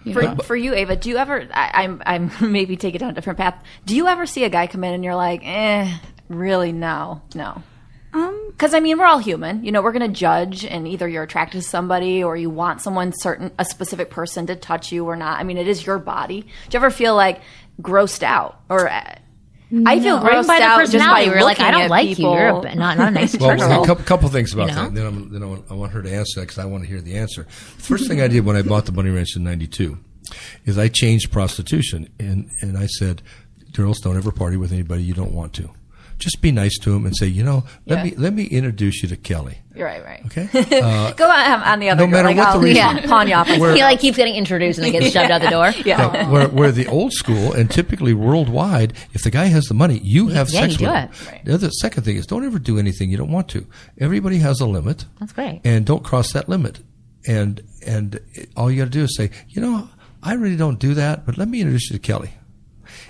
For you, Ava, do you ever? I'm maybe take it down a different path. Do you ever see a guy come in and you're like, really, no? Because we're all human. We're going to judge, and either you're attracted to somebody or you want a specific person to touch you or not. It is your body. Do you ever feel like grossed out or? No. I feel grossed by out just by you're like, I don't like people. You. You're not a nice person. Well, a couple things about that. Then I want her to answer that because I want to hear the answer. First thing I did when I bought the Bunny Ranch in '92 is I changed prostitution, and I said, girls, don't ever party with anybody you don't want to. just be nice to them and say, let me introduce you to Kelly. Right. Okay. Go on the other. No matter what the reason. Pawn you off. He like keeps getting introduced and then gets shoved out the door. Yeah. Where the old school and typically worldwide, if the guy has the money, you have sex with him. Right. The other second thing is don't ever do anything you don't want to. Everybody has a limit. That's great. And don't cross that limit. And all you got to do is say, I really don't do that, but let me introduce you to Kelly.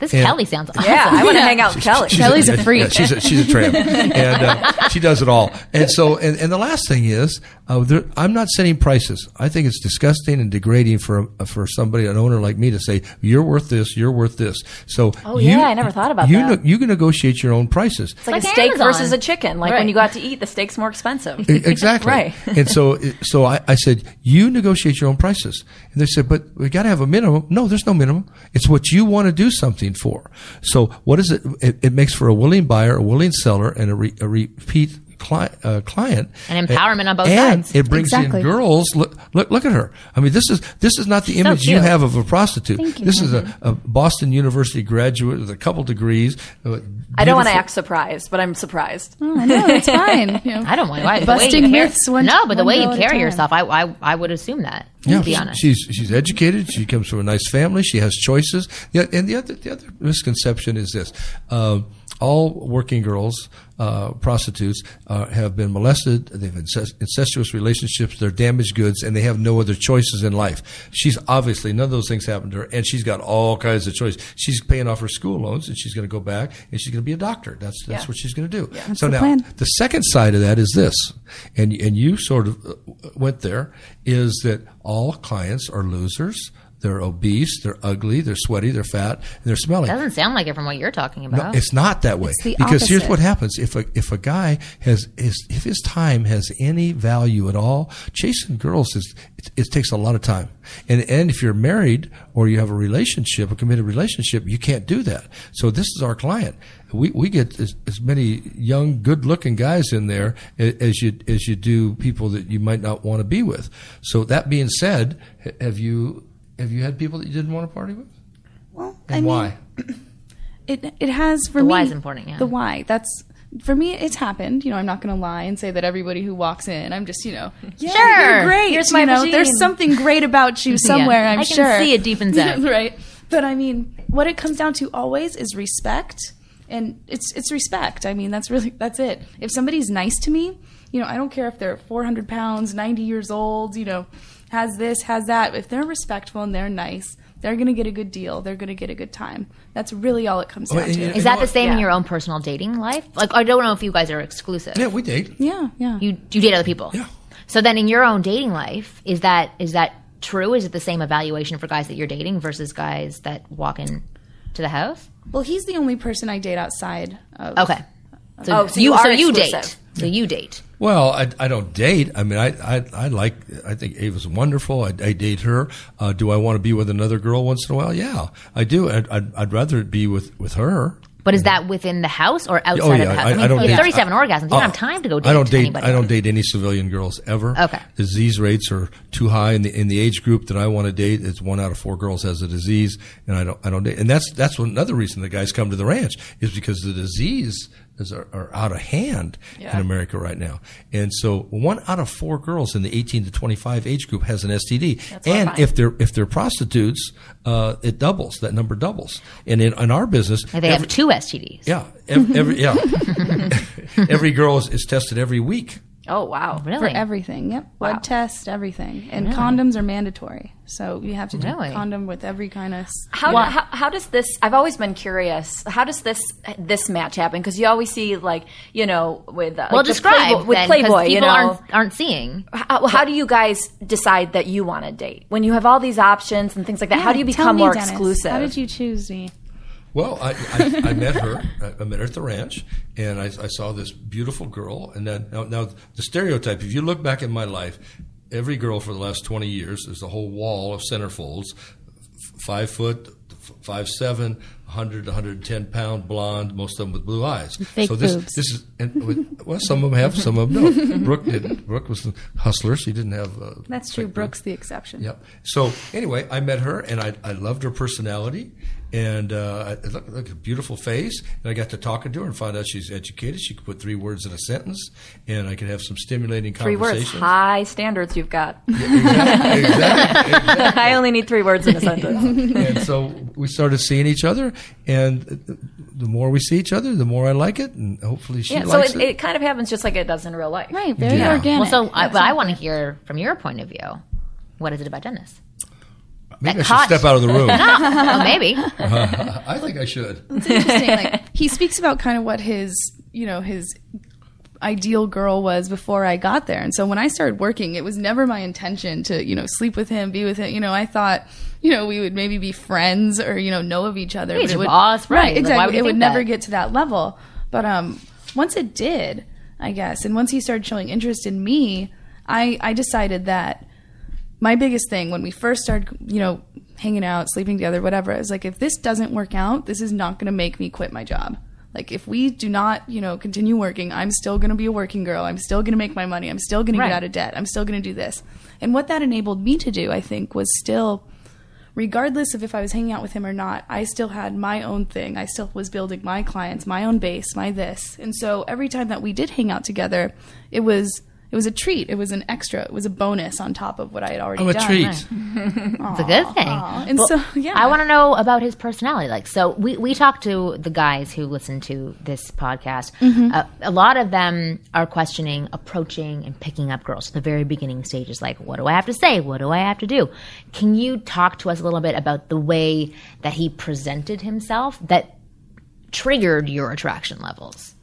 Kelly sounds awesome. Yeah, I want to hang out with Kelly. Kelly's a freak. Yeah, she's a tramp, and she does it all. And so, and the last thing is, I'm not setting prices. I think it's disgusting and degrading for somebody, an owner like me, to say you're worth this, you're worth this. So, I never thought about that. You can negotiate your own prices. It's like a steak versus a chicken. Like when you go out to eat, the steak's more expensive. Exactly. Right. And so I said, you negotiate your own prices. And they said, but we got to have a minimum. No, there's no minimum. It's what you want to do something for. So what is it? It makes for a willing buyer, a willing seller, and a repeat client. And empowerment on both and sides. It brings in girls. Look at her. I mean, this is not the image you have of a prostitute. This is a Boston University graduate with a couple degrees. I don't want to act surprised, but I'm surprised. Oh, no, it's fine. I don't want to. Busting myths. But the way you carry yourself, I would assume that. Yeah, to be honest. She's educated. She comes from a nice family. She has choices. And the other misconception is this: all working girls, prostitutes, have been molested. They've incestuous relationships. They're damaged goods, and they have no other choices in life. She's obviously none of those things happened to her, and she's got all kinds of choices. She's paying off her school loans, and she's going to go back, and she's going to be a doctor. That's what she's going to do. Yeah, so now the second side of that is this, and you sort of went there, is that all clients are losers. They're obese, they're ugly, they're sweaty, they're fat, and they're smelly. Doesn't sound like it from what you're talking about. No, it's not that way. It's the because opposite. Here's what happens: if a guy if his time has any value at all, chasing girls it takes a lot of time. And if you're married or you have a relationship, a committed relationship, you can't do that. So this is our client. We get as many young, good-looking guys in there as you do people that you might not want to be with. So that being said, have you had people that you didn't want to party with? Well, why? It has for me. The why is important. Yeah. The why. That's for me. It's happened. I'm not going to lie and say that everybody who walks in, I'm just sure, you're great. Here's my machine. There's something great about you somewhere. I'm sure. I can see it deep inside. Right. But I mean, what it comes down to always is respect, and it's respect. I mean, that's it. If somebody's nice to me, I don't care if they're 400 pounds, 90 years old, has this, has that. If they're respectful and they're nice, they're going to get a good deal. They're going to get a good time. That's really all it comes down to. Is that the same in your own personal dating life? Like, I don't know if you guys are exclusive. Yeah, we date. Yeah. You date other people. Yeah. So then in your own dating life, is that true? Is it the same evaluation for guys that you're dating versus guys that walk in to the house? Well, he's the only person I date outside of. Okay. So you date. So you date. Well, I don't date. I mean, I think Ava's wonderful. I date her. Do I want to be with another girl once in a while? Yeah, I do. I'd rather it be with her. But is that within the house or outside of the house? I don't date. 37 orgasms. You don't have time to go date anybody. I don't date any civilian girls ever. Okay. The disease rates are too high in the age group that I want to date. It's 1 out of 4 girls has a disease, and I don't date. And that's another reason the guys come to the ranch is because the disease are out of hand in America right now. And so 1 out of 4 girls in the 18 to 25 age group has an STD. That's and horrifying. if they're prostitutes, it doubles. That number doubles. And in our business, they have 2 STDs. Yeah, every girl is tested every week. Oh, wow. Really? For everything. Yep. Blood test, everything. And condoms are mandatory. So you have to do a condom with every kind of... How does this... I've always been curious. How does this match happen? Because you always see, with... describe with Playboy, people aren't seeing. How do you guys decide that you want to date? When you have all these options and things like that, how do you become more Dennis, exclusive? How did you choose me? Well, I met her. I met her at the ranch, and I saw this beautiful girl. And then now the stereotype. If you look back in my life, every girl for the last 20 years, there's a whole wall of centerfolds, 5 foot, 5'7", 100 to 110 pound, blonde, most of them with blue eyes. Fake this boobs. is some of them have, some of them don't. Brooke didn't. Brooke was the hustler. She didn't have. That's true. Brooke's the exception. Yep. So anyway, I met her, and I loved her personality. And I look, a beautiful face. And I got to talking to her and found out she's educated. She could put 3 words in a sentence, and I could have some stimulating 3 conversation. words, high standards you've got. Yeah, exactly. I only need 3 words in a sentence. And so we started seeing each other, and the more we see each other, the more I like it, and hopefully she likes it. So it kind of happens just like it does in real life. Right, very organic. Well, so I want to hear from your point of view. What is it about Dennis? Maybe I should step out of the room. Well, maybe. I think I should. It's interesting. Like, he speaks about kind of what his ideal girl was before I got there. And so when I started working, it was never my intention to, sleep with him, be with him. I thought, we would maybe be friends or, know of each other. He's your boss, right? Exactly. It would never get to that level. But once it did, I guess, and once he started showing interest in me, I decided that my biggest thing when we first started, hanging out, sleeping together, whatever, is like, if this doesn't work out, this is not going to make me quit my job. Like, if we do not, continue working, I'm still going to be a working girl. I'm still going to make my money. I'm still going to get out of debt. I'm still going to do this. And what that enabled me to do, I think, was still, regardless of if I was hanging out with him or not, I still had my own thing. I still was building my clients, my own base, my this. And so every time that we did hang out together, it was a treat. It was an extra. It was a bonus on top of what I had already done. A treat. It's a good thing. And so, yeah. I want to know about his personality. So we talked to the guys who listen to this podcast. A lot of them are questioning approaching and picking up girls at the very beginning stages. Like, what do I have to say? What do I have to do? Can you talk to us a little bit about the way that he presented himself that triggered your attraction levels?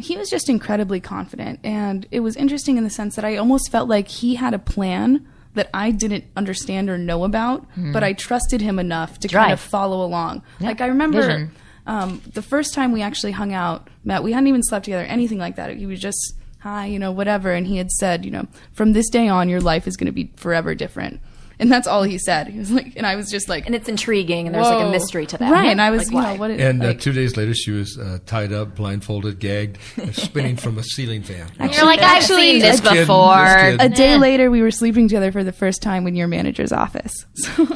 He was just incredibly confident, and it was interesting in the sense that I almost felt like he had a plan that I didn't understand or know about, but I trusted him enough to kind of follow along. Yep. Like, I remember the first time we actually hung out, met, we hadn't even slept together, anything like that. He was just, hi, whatever, and he had said, from this day on, your life is going to be forever different. And that's all he said. He was like, and I was just like, and it's intriguing, and there's like a mystery to that, right? And I was, like, what? And 2 days later, she was tied up, blindfolded, gagged, and spinning from a ceiling fan. And you're like, I've seen this before. A day later, we were sleeping together for the first time in your manager's office.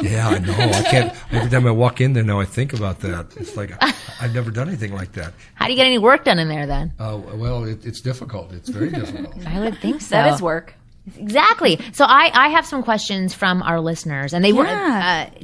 Yeah, I know. I can't. Every time I walk in there now, I think about that. It's like I've never done anything like that. How do you get any work done in there then? Well, it's difficult. It's very difficult. I would think so. That is work. Exactly. So I have some questions from our listeners, and they were.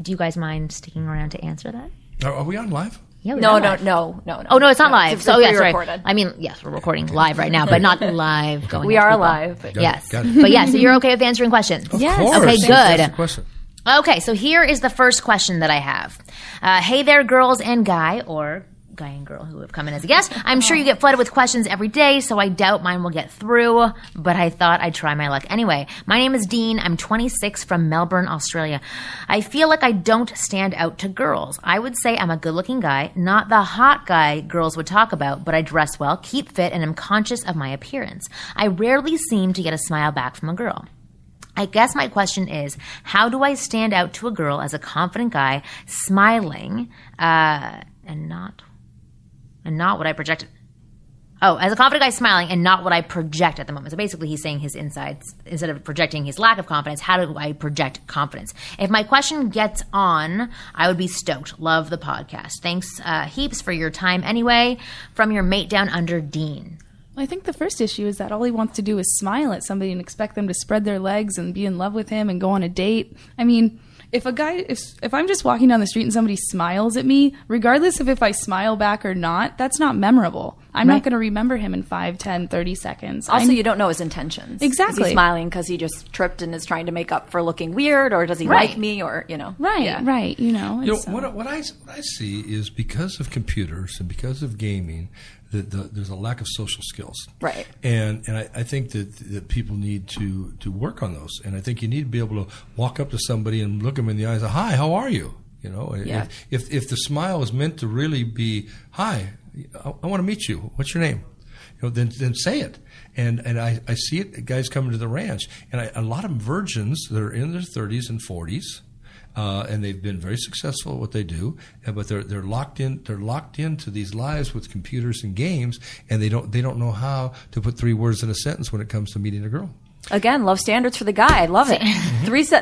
Do you guys mind sticking around to answer that? Are we on live? Yeah, no. Oh no, it's not live. It's yes, right. Recorded. I mean, yes, we're recording live right now, but not live. We are live. But yes, but yeah. So you're okay with answering questions? Of yes. course. Okay, good. That's the question. Okay, so here is the first question that I have. Hey there, girls and guy, or guy and girl who have come in as a guest. I'm sure you get flooded with questions every day, so I doubt mine will get through, but I thought I'd try my luck anyway. My name is Dean. I'm 26 from Melbourne, Australia. I feel like I don't stand out to girls. I would say I'm a good-looking guy, not the hot guy girls would talk about, but I dress well, keep fit, and am conscious of my appearance. I rarely seem to get a smile back from a girl. I guess my question is, how do I stand out to a girl as a confident guy, smiling, and not what I projected. Oh, as a confident guy smiling and not what I project at the moment. So basically he's saying his insides, instead of projecting his lack of confidence, how do I project confidence? If my question gets on, I would be stoked. Love the podcast. Thanks heaps for your time anyway. From your mate down under, Dean. Well, I think the first issue is that all he wants to do is smile at somebody and expect them to spread their legs and be in love with him and go on a date. I mean, if I'm just walking down the street and somebody smiles at me, regardless of if I smile back or not, that's not memorable. I'm not going to remember him in 5, 10, 30 seconds. Also, you don't know his intentions. Exactly. Is he smiling because he just tripped and is trying to make up for looking weird, or does he like me, or, Right. What I see is because of computers and because of gaming, there's a lack of social skills. Right. And I think that people need to work on those. And I think you need to be able to walk up to somebody and look them in the eyes and, hi, how are you? If the smile is meant to really be, hi, I want to meet you. What's your name? Then say it. And I see it, guys coming to the ranch. And a lot of virgins that are in their 30s and 40s, and they've been very successful at what they do, but they're locked in. They're locked into these lives with computers and games, and they don't know how to put 3 words in a sentence when it comes to meeting a girl. Again, love standards for the guy. I love it.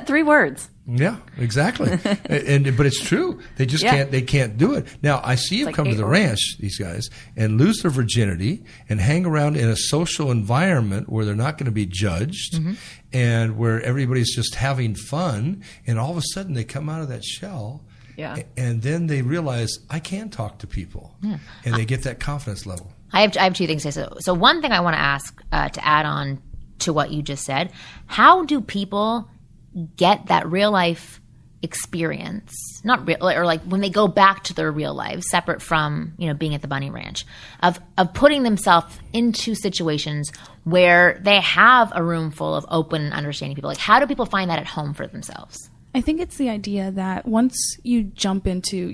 3 words. Yeah, exactly. But it's true. They just can't do it. Now, I see them come to the ranch, these guys, and lose their virginity and hang around in a social environment where they're not going to be judged and where everybody's just having fun. And all of a sudden they come out of that shell. Yeah. And then they realize, I can talk to people. Yeah. And they get that confidence level. I have two things to say. So one thing I want to ask to add on to what you just said, how do people get that real life experience, not real, or like when they go back to their real lives, separate from, being at the Bunny Ranch, of putting themselves into situations where they have a room full of open and understanding people? Like, how do people find that at home for themselves? I think it's the idea that once you jump into,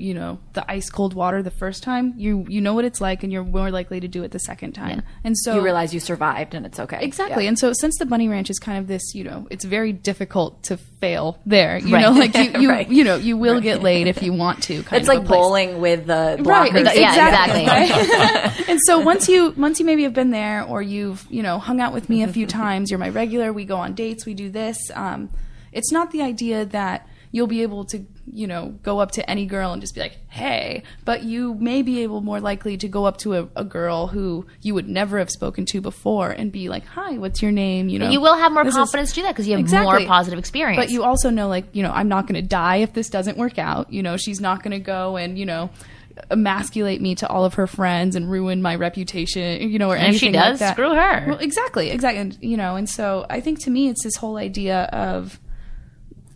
the ice cold water the first time, you know what it's like, and you're more likely to do it the second time. Yeah. And so you realize you survived and it's okay. Exactly. Yeah. And so since the Bunny Ranch is kind of this, it's very difficult to fail there. You know, like you will get laid if you want to. It's like bowling with the blockers. Right. Exactly. Right? And so once you maybe have been there, or you've, hung out with me a few times, you're my regular, we go on dates, we do this, it's not the idea that you'll be able to, go up to any girl and just be like, hey, but you may be able more likely to go up to a girl who you would never have spoken to before and be like, hi, what's your name? You will have more confidence to do that because you have more positive experience. But you also know, like, I'm not going to die if this doesn't work out. She's not going to go and, emasculate me to all of her friends and ruin my reputation, or anything if she does, like that. Screw her. Well, exactly. And, and so I think to me it's this whole idea of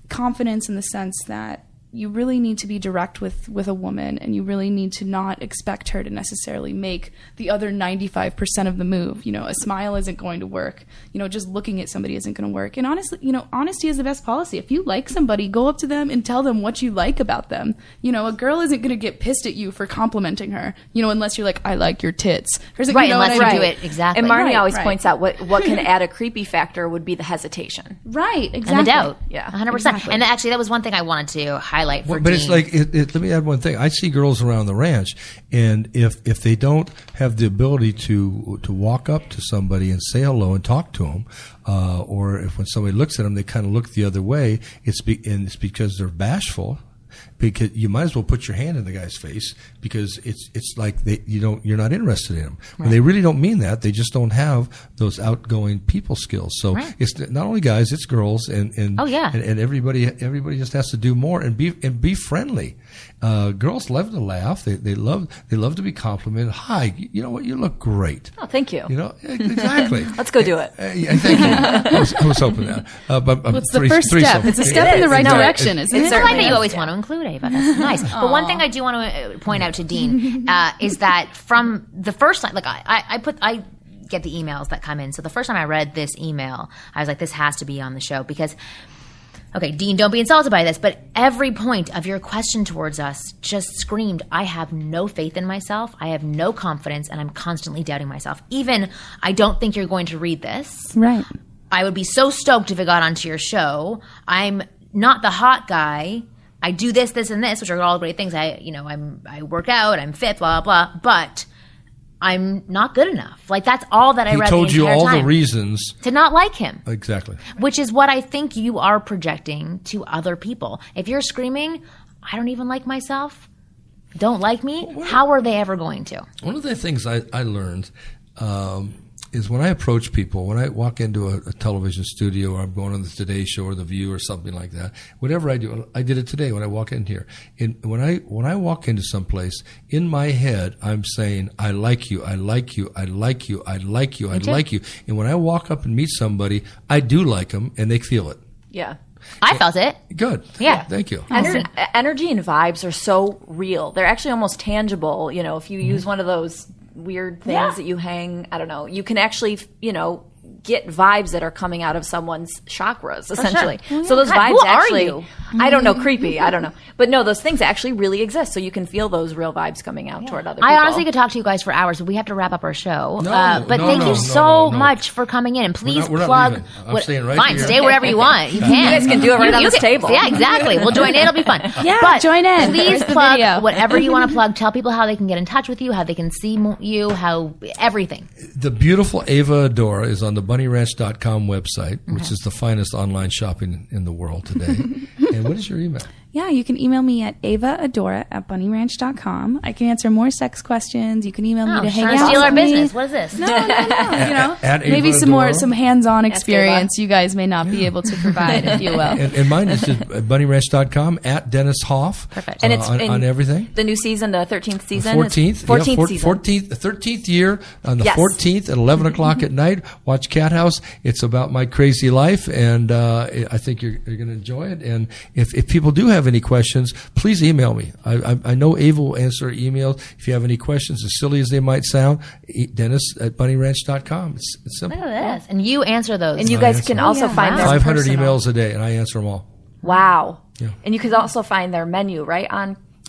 confidence in the sense that you really need to be direct with a woman, and you really need to not expect her to necessarily make the other 95% of the move. A smile isn't going to work. Just looking at somebody isn't going to work. And honestly, honesty is the best policy. If you like somebody, go up to them and tell them what you like about them. A girl isn't going to get pissed at you for complimenting her, unless you're like, I like your tits. Right, unless you do it exactly. And Marni always points out what can add a creepy factor would be the hesitation. Right, exactly. And the doubt. Yeah. 100%. Exactly. And actually, that was one thing I wanted to highlight for But Dean. it's like, let me add one thing. I see girls around the ranch, and if they don't have the ability to walk up to somebody and say hello and talk to them, or if when somebody looks at them, they kind of look the other way, it's because they're bashful. Because you might as well put your hand in the guy's face, because it's like you're not interested in him. Right. When they really don't mean that, they just don't have those outgoing people skills. So it's not only guys, it's girls, and everybody just has to do more and be friendly. Girls love to laugh. They love to be complimented. Hi, you know what? You look great. Oh, thank you. Exactly. Let's go do it. Thank you. I was hoping that. But it's the first step. It's a step in the right direction, isn't it? It's something that you always want to include, Ava. That's nice. But one thing I do want to point out to Dean is that from the first time, like I get the emails that come in. So the first time I read this email, I was like, this has to be on the show because. Okay, Dean, don't be insulted by this, but every point of your question towards us just screamed, I have no faith in myself, I have no confidence, and I'm constantly doubting myself. Even, I don't think you're going to read this. Right. I would be so stoked if it got onto your show. I'm not the hot guy. I do this, this, and this, which are all great things. I work out, I'm fit, blah, blah, blah, but I'm not good enough. Like, that's all that I read the entire time. He told you all the reasons to not like him. Exactly. Which is what I think you are projecting to other people. If you're screaming, I don't even like myself, don't like me, how are they ever going to? One of the things I learned is when I approach people, when I walk into a television studio, or I'm going on the Today Show or The View or something like that, whatever I do, I did it today when I walk in here. When I walk into someplace, in my head, I'm saying, I like you, I like you, I like you, I like you, I like you. And when I walk up and meet somebody, I do like them, and they feel it. Yeah. I felt it. Good. Yeah. Thank you. Energy and vibes are so real. They're actually almost tangible. If you use one of those weird things that you hang, I don't know, you can actually, get vibes that are coming out of someone's chakras, essentially. Sure. So those vibes Who actually, are you? I don't know, creepy, I don't know. But no, those things actually really exist. So you can feel those real vibes coming out toward other people. I honestly could talk to you guys for hours, but we have to wrap up our show. But thank you so much for coming in. And please plug. I'm staying right fine, here. stay wherever you want. You can. You guys can do it right on this table. Yeah, exactly. We'll join in. It'll be fun. Yeah, but join in. Please plug whatever you want to plug. Tell people how they can get in touch with you, how they can see you, how everything. The beautiful Ava Adora is on the bunnyranch.com website, which is the finest online shopping in the world today. And what is your email? Yeah, you can email me at Ava Adora at bunnyranch.com. I can answer more sex questions. You can email me to hang out steal our with me. business. What is this? No. You know, At Ava maybe Adora. some hands-on experience you guys may not be able to provide, if you will. And mine is just bunnyranch.com, at Dennis Hoff. Perfect. And it's on everything. The new season, the 13th season. 14th. 14th season. 14th, the 13th year on the Yes. 14th at 11 o'clock at night. Watch Cat House. It's about my crazy life, and I think you're going to enjoy it. And if people do have any questions, please email me. I know Ava will answer emails. If you have any questions, as silly as they might sound, Dennis at bunnyranch.com. It's simple. Look at this. And you answer those. And you guys can also find their 500 personal. emails a day, and I answer them all. Wow. Yeah. And you can also find their menu, right?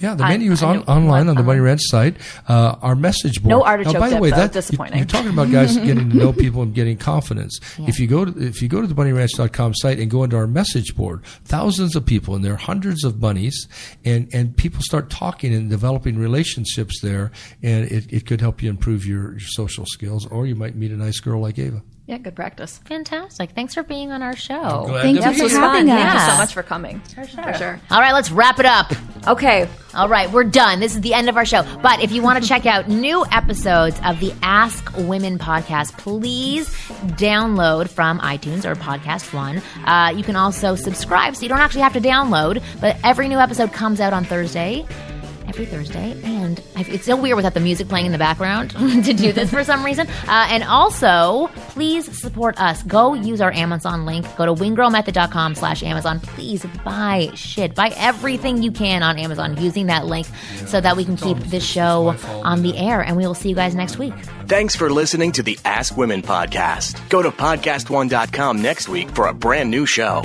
Yeah, the menu is online on the Bunny Ranch site. Our message board. No artichoke Now, by the dip, way, though. that Disappointing. you're talking about guys getting to know people and getting confidence. Yeah. If you go to the bunnyranch.com site and go into our message board, thousands of people, and there are hundreds of bunnies, and people start talking and developing relationships there, and it could help you improve your social skills, or you might meet a nice girl like Ava. Yeah, good practice. Fantastic. Thanks for being on our show. Thank you for having us. Thank you so much for coming. For sure. All right, let's wrap it up. Okay. All right, we're done. This is the end of our show. But if you want to check out new episodes of the Ask Women podcast, please download from iTunes or Podcast One. You can also subscribe, so you don't actually have to download. But every new episode comes out on Thursday. Every Thursday, and it's so weird without the music playing in the background to do this for some reason. And also, please support us. Go use our Amazon link. Go to winggirlmethod.com/Amazon. Please buy everything you can on Amazon using that link so that we can keep this show on the air. And we will see you guys next week. Thanks for listening to the Ask Women podcast. Go to podcastone.com next week for a brand new show.